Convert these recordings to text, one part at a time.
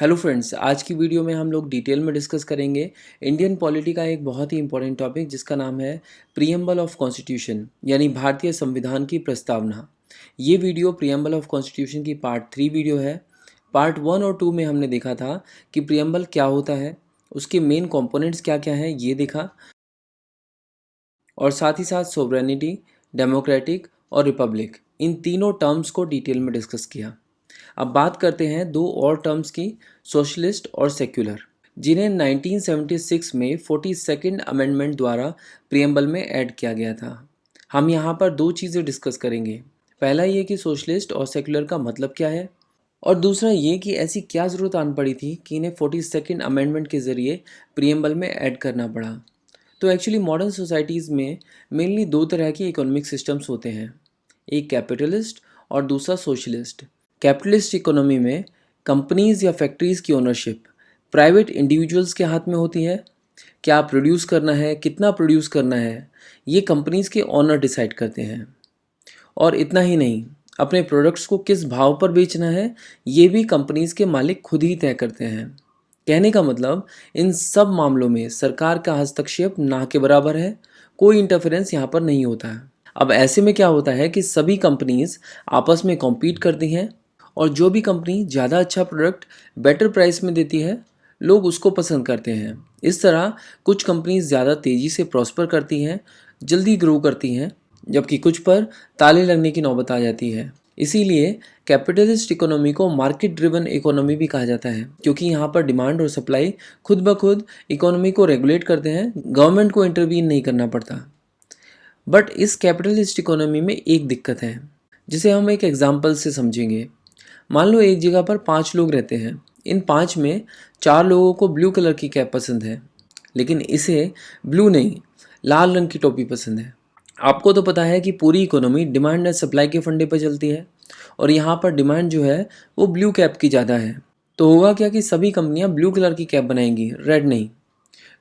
Hello friends, आज की video में हम लोग डिटेल में डिस्कस करेंगे इंडियन पॉलिटी का एक बहुत ही इंपॉर्टेंट टॉपिक जिसका नाम है प्रीएम्बल ऑफ कॉन्स्टिट्यूशन यानी भारतीय संविधान की प्रस्तावना। ये वीडियो प्रीएम्बल ऑफ कॉन्स्टिट्यूशन की पार्ट 3 वीडियो है। पार्ट 1 और 2 में हमने देखा था कि प्रीएम्बल क्या होता है, उसके मेन कंपोनेंट्स क्या क्या हैं ये देखा, और साथ ही साथ सोवरेनिटी, डेमोक्रेटिक और रिपब्लिक, इन तीनों टर्म्स को डिटेल में डिस्कस किया। अब बात करते हैं दो और टर्म्स की, सोशलिस्ट और सेक्युलर, जिन्हें 1976 में 42nd अमेंडमेंट द्वारा प्रियम्बल में ऐड किया गया था। हम यहाँ पर दो चीज़ें डिस्कस करेंगे। पहला ये कि सोशलिस्ट और सेक्युलर का मतलब क्या है, और दूसरा ये कि ऐसी क्या ज़रूरत आन पड़ी थी कि इन्हें 42nd अमेंडमेंट के ज़रिए प्रियम्बल में ऐड करना पड़ा। तो एक्चुअली मॉडर्न सोसाइटीज़ में मेनली दो तरह की इकोनॉमिक सिस्टम्स होते हैं, एक कैपिटलिस्ट और दूसरा सोशलिस्ट। कैपिटलिस्ट इकोनॉमी में कंपनीज या फैक्ट्रीज़ की ओनरशिप प्राइवेट इंडिविजुअल्स के हाथ में होती है। क्या प्रोड्यूस करना है, कितना प्रोड्यूस करना है, ये कंपनीज के ओनर डिसाइड करते हैं। और इतना ही नहीं, अपने प्रोडक्ट्स को किस भाव पर बेचना है ये भी कंपनीज के मालिक खुद ही तय करते हैं। कहने का मतलब इन सब मामलों में सरकार का हस्तक्षेप ना के बराबर है, कोई इंटरफेरेंस यहाँ पर नहीं होता है। अब ऐसे में क्या होता है कि सभी कंपनीज आपस में कॉम्पीट करती हैं, और जो भी कंपनी ज़्यादा अच्छा प्रोडक्ट बेटर प्राइस में देती है, लोग उसको पसंद करते हैं। इस तरह कुछ कंपनीज ज़्यादा तेज़ी से प्रॉस्पर करती हैं, जल्दी ग्रो करती हैं, जबकि कुछ पर ताले लगने की नौबत आ जाती है। इसीलिए कैपिटलिस्ट इकोनॉमी को मार्केट ड्रिवन इकोनॉमी भी कहा जाता है, क्योंकि यहाँ पर डिमांड और सप्लाई खुद ब खुद इकोनॉमी को रेगुलेट करते हैं, गवर्नमेंट को इंटरवीन नहीं करना पड़ता। बट इस कैपिटलिस्ट इकोनॉमी में एक दिक्कत है, जिसे हम एक एग्जाम्पल से समझेंगे। मान लो एक जगह पर 5 लोग रहते हैं। इन 5 में 4 लोगों को ब्लू कलर की कैप पसंद है, लेकिन इसे ब्लू नहीं, लाल रंग की टोपी पसंद है। आपको तो पता है कि पूरी इकोनॉमी डिमांड एंड सप्लाई के फंडे पर चलती है, और यहाँ पर डिमांड जो है वो ब्लू कैप की ज़्यादा है। तो होगा क्या कि सभी कंपनियाँ ब्लू कलर की कैप बनाएंगी, रेड नहीं,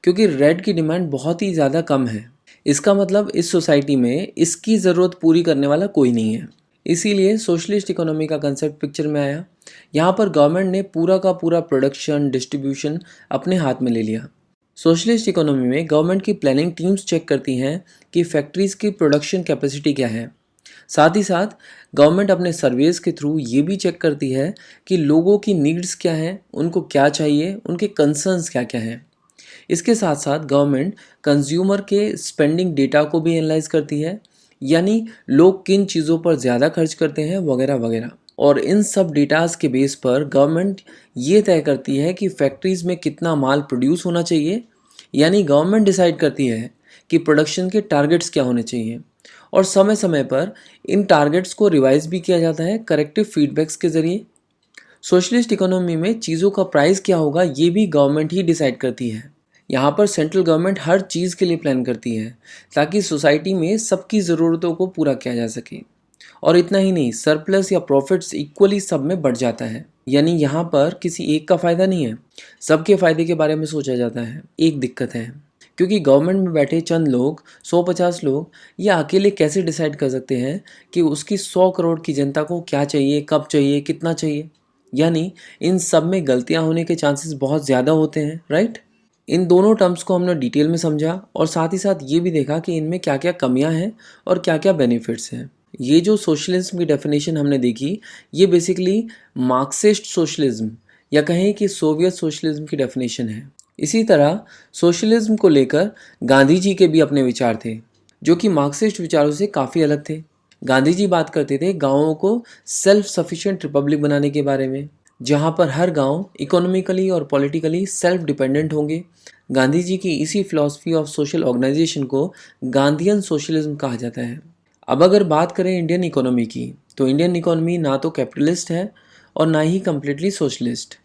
क्योंकि रेड की डिमांड बहुत ही ज़्यादा कम है। इसका मतलब इस सोसाइटी में इसकी ज़रूरत पूरी करने वाला कोई नहीं है। इसीलिए सोशलिस्ट इकोनॉमी का कंसेप्ट पिक्चर में आया। यहाँ पर गवर्नमेंट ने पूरा का पूरा प्रोडक्शन डिस्ट्रीब्यूशन अपने हाथ में ले लिया। सोशलिस्ट इकोनॉमी में गवर्नमेंट की प्लानिंग टीम्स चेक करती हैं कि फैक्ट्रीज़ की प्रोडक्शन कैपेसिटी क्या है। साथ ही साथ गवर्नमेंट अपने सर्वेज के थ्रू ये भी चेक करती है कि लोगों की नीड्स क्या हैं, उनको क्या चाहिए, उनके कंसर्न्स क्या क्या हैं। इसके साथ साथ गवर्नमेंट कंज्यूमर के स्पेंडिंग डेटा को भी एनालाइज करती है, यानी लोग किन चीज़ों पर ज़्यादा खर्च करते हैं वगैरह वगैरह। और इन सब डेटाज के बेस पर गवर्नमेंट ये तय करती है कि फैक्ट्रीज़ में कितना माल प्रोड्यूस होना चाहिए, यानी गवर्नमेंट डिसाइड करती है कि प्रोडक्शन के टारगेट्स क्या होने चाहिए, और समय समय पर इन टारगेट्स को रिवाइज भी किया जाता है करेक्टिव फीडबैक्स के ज़रिए। सोशलिस्ट इकोनॉमी में चीज़ों का प्राइस क्या होगा ये भी गवर्नमेंट ही डिसाइड करती है। यहाँ पर सेंट्रल गवर्नमेंट हर चीज़ के लिए प्लान करती है, ताकि सोसाइटी में सबकी ज़रूरतों को पूरा किया जा सके। और इतना ही नहीं, सरप्लस या प्रॉफिट्स इक्वली सब में बढ़ जाता है, यानी यहाँ पर किसी एक का फ़ायदा नहीं है, सबके फ़ायदे के बारे में सोचा जाता है। एक दिक्कत है, क्योंकि गवर्नमेंट में बैठे चंद लोग, 150 लोग, ये अकेले कैसे डिसाइड कर सकते हैं कि उसकी 100 करोड़ की जनता को क्या चाहिए, कब चाहिए, कितना चाहिए। यानी इन सब में गलतियां होने के चांसेस बहुत ज़्यादा होते हैं, राइट। इन दोनों टर्म्स को हमने डिटेल में समझा, और साथ ही साथ ये भी देखा कि इनमें क्या क्या कमियां हैं और क्या क्या बेनिफिट्स हैं। ये जो सोशलिज्म की डेफिनेशन हमने देखी, ये बेसिकली मार्क्सिस्ट सोशलिज्म या कहें कि सोवियत सोशलिज्म की डेफिनेशन है। इसी तरह सोशलिज्म को लेकर गांधी जी के भी अपने विचार थे, जो कि मार्क्सिस्ट विचारों से काफ़ी अलग थे। गांधी जी बात करते थे गाँवों को सेल्फ सफिशिएंट रिपब्लिक बनाने के बारे में, जहाँ पर हर गांव इकोनॉमिकली और पॉलिटिकली सेल्फ डिपेंडेंट होंगे। गांधी जी की इसी फिलॉसफी ऑफ सोशल ऑर्गेनाइजेशन को गांधीयन सोशलिज्म कहा जाता है। अब अगर बात करें इंडियन इकोनॉमी की, तो इंडियन इकोनॉमी ना तो कैपिटलिस्ट है और ना ही कम्प्लीटली सोशलिस्ट।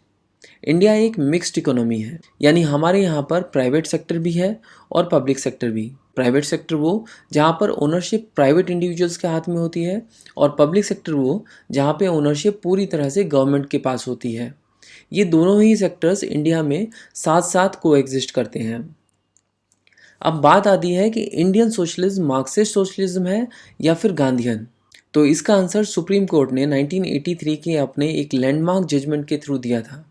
इंडिया एक मिक्स्ड इकोनॉमी है, यानी हमारे यहाँ पर प्राइवेट सेक्टर भी है और पब्लिक सेक्टर भी। प्राइवेट सेक्टर वो जहाँ पर ओनरशिप प्राइवेट इंडिविजुअल्स के हाथ में होती है, और पब्लिक सेक्टर वो जहाँ पे ओनरशिप पूरी तरह से गवर्नमेंट के पास होती है। ये दोनों ही सेक्टर्स इंडिया में साथ साथ कोएग्जिस्ट करते हैं। अब बात आती है कि इंडियन सोशलिज्म मार्क्सिस्ट सोशलिज्म है या फिर गांधीयन। तो इसका आंसर सुप्रीम कोर्ट ने 1983 के अपने एक लैंडमार्क जजमेंट के थ्रू दिया था।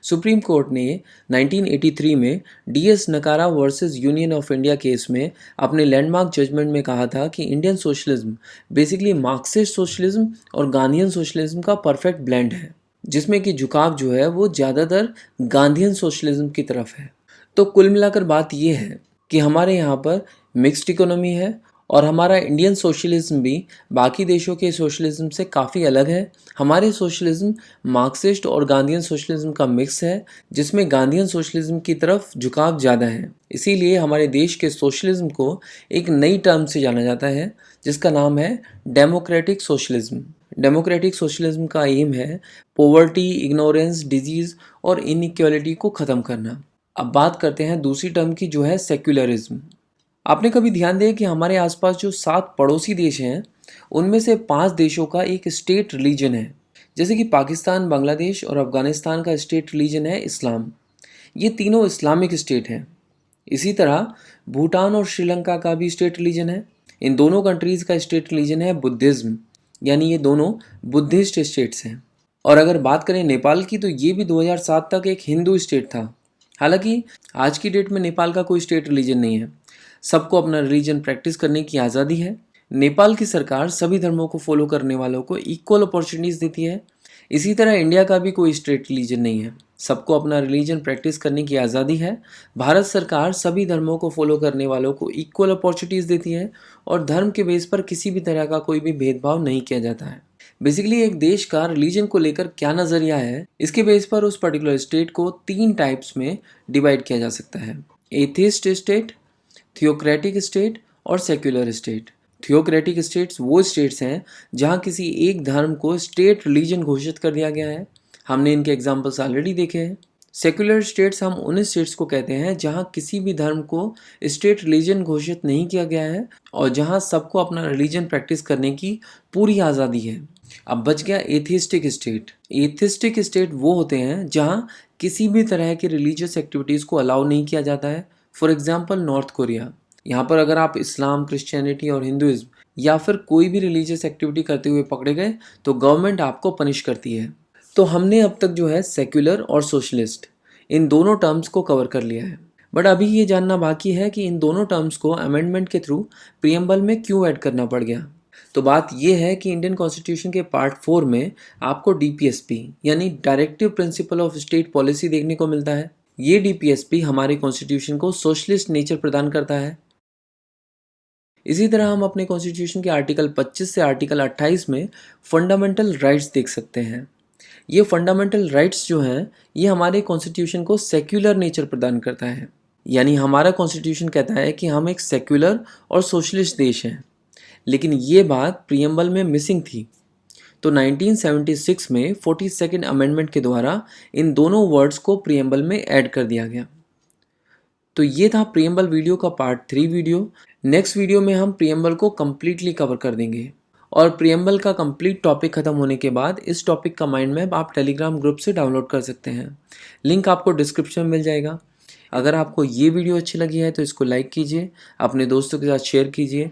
सुप्रीम कोर्ट ने 1983 में डीएस नकारा versus union of India case में अपने लैंडमार्क जजमेंट में कहा था कि Indian socialism basically Marxist socialism और गांधीयन सोशलिज्म का परफेक्ट ब्लेंड है, जिसमें कि झुकाव जो है वो ज़्यादातर गांधीयन सोशलिज्म की तरफ है। तो कुल मिलाकर बात ये है कि हमारे यहाँ पर मिक्स्ड इकोनॉमी है और हमारा इंडियन सोशलिज्म भी बाकी देशों के सोशलिज्म से काफ़ी अलग है। हमारे सोशलिज्म मार्क्सिस्ट और गांधीयन सोशलिज्म का मिक्स है, जिसमें गांधीयन सोशलिज्म की तरफ झुकाव ज़्यादा है। इसीलिए हमारे देश के सोशलिज्म को एक नई टर्म से जाना जाता है, जिसका नाम है डेमोक्रेटिक सोशलिज्म। डेमोक्रेटिक सोशलिज्म का एम है पॉवर्टी, इग्नोरेंस, डिजीज़ और इनइक्वालिटी को ख़त्म करना। अब बात करते हैं दूसरी टर्म की, जो है सेक्युलरिज्म। आपने कभी ध्यान दिया कि हमारे आसपास जो 7 पड़ोसी देश हैं, उनमें से 5 देशों का एक स्टेट रिलीजन है। जैसे कि पाकिस्तान, बांग्लादेश और अफगानिस्तान का स्टेट रिलीजन है इस्लाम। ये तीनों इस्लामिक स्टेट हैं। इसी तरह भूटान और श्रीलंका का भी स्टेट रिलीजन है। इन दोनों कंट्रीज़ का स्टेट रिलीजन है बुद्धिज़्म, यानी ये दोनों बुद्धिस्ट स्टेट्स हैं। और अगर बात करें नेपाल की, तो ये भी 2007 तक एक हिंदू स्टेट था। हालांकि आज की डेट में नेपाल का कोई स्टेट रिलीजन नहीं है। सबको अपना रिलीजन प्रैक्टिस करने की आज़ादी है। नेपाल की सरकार सभी धर्मों को फॉलो करने वालों को इक्वल अपॉर्चुनिटीज़ देती है। इसी तरह इंडिया का भी कोई स्टेट रिलीजन नहीं है। सबको अपना रिलीजन प्रैक्टिस करने की आज़ादी है। भारत सरकार सभी धर्मों को फॉलो करने वालों को इक्वल अपॉर्चुनिटीज़ देती है और धर्म के बेस पर किसी भी तरह का कोई भी भेदभाव नहीं किया जाता है। बेसिकली एक देश का रिलीजन को लेकर क्या नज़रिया है, इसके बेस पर उस पर्टिकुलर स्टेट को 3 टाइप्स में डिवाइड किया जा सकता है: एथिस्ट स्टेट, थियोक्रेटिक स्टेट और सेक्युलर स्टेट। थियोक्रेटिक स्टेट्स वो स्टेट्स हैं जहाँ किसी एक धर्म को स्टेट रिलीजन घोषित कर दिया गया है। हमने इनके एग्जाम्पल्स ऑलरेडी देखे हैं। सेक्युलर स्टेट्स हम उन स्टेट्स को कहते हैं जहाँ किसी भी धर्म को स्टेट रिलीजन घोषित नहीं किया गया है और जहाँ सबको अपना रिलीजन प्रैक्टिस करने की पूरी आज़ादी है। अब बच गया एथिस्टिक स्टेट। एथिस्टिक स्टेट वो होते हैं जहाँ किसी भी तरह की रिलीजियस एक्टिविटीज़ को अलाउ नहीं किया जाता है। For example north Korea. यहाँ पर अगर आप इस्लाम, क्रिश्चियनिटी और हिंदुइज्म या फिर कोई भी रिलीजियस एक्टिविटी करते हुए पकड़े गए तो गवर्नमेंट आपको पनिश करती है। तो हमने अब तक जो है सेक्युलर और सोशलिस्ट इन दोनों टर्म्स को कवर कर लिया है। बट अभी ये जानना बाकी है कि इन दोनों टर्म्स को अमेंडमेंट के थ्रू प्रीएम्बल में क्यों ऐड करना पड़ गया। तो बात यह है कि इंडियन कॉन्स्टिट्यूशन के पार्ट 4 में आपको डीपीएसपी यानी directive principle of state policy देखने को मिलता है। ये डीपीएसपी हमारे कॉन्स्टिट्यूशन को सोशलिस्ट नेचर प्रदान करता है। इसी तरह हम अपने कॉन्स्टिट्यूशन के आर्टिकल 25 से आर्टिकल 28 में फंडामेंटल राइट्स देख सकते हैं। ये फंडामेंटल राइट्स जो हैं, ये हमारे कॉन्स्टिट्यूशन को सेक्युलर नेचर प्रदान करता है। यानी हमारा कॉन्स्टिट्यूशन कहता है कि हम एक सेक्युलर और सोशलिस्ट देश हैं, लेकिन ये बात प्रीएम्बल में मिसिंग थी। तो 1976 में 42nd अमेंडमेंट के द्वारा इन दोनों वर्ड्स को प्रीएम्बल में ऐड कर दिया गया। तो ये था प्रीएम्बल वीडियो का पार्ट 3 वीडियो। नेक्स्ट वीडियो में हम प्रीएम्बल को कम्प्लीटली कवर कर देंगे और प्रीएम्बल का कंप्लीट टॉपिक खत्म होने के बाद इस टॉपिक का माइंड मैप आप टेलीग्राम ग्रुप से डाउनलोड कर सकते हैं। लिंक आपको डिस्क्रिप्शन में मिल जाएगा। अगर आपको ये वीडियो अच्छी लगी है तो इसको लाइक कीजिए, अपने दोस्तों के साथ शेयर कीजिए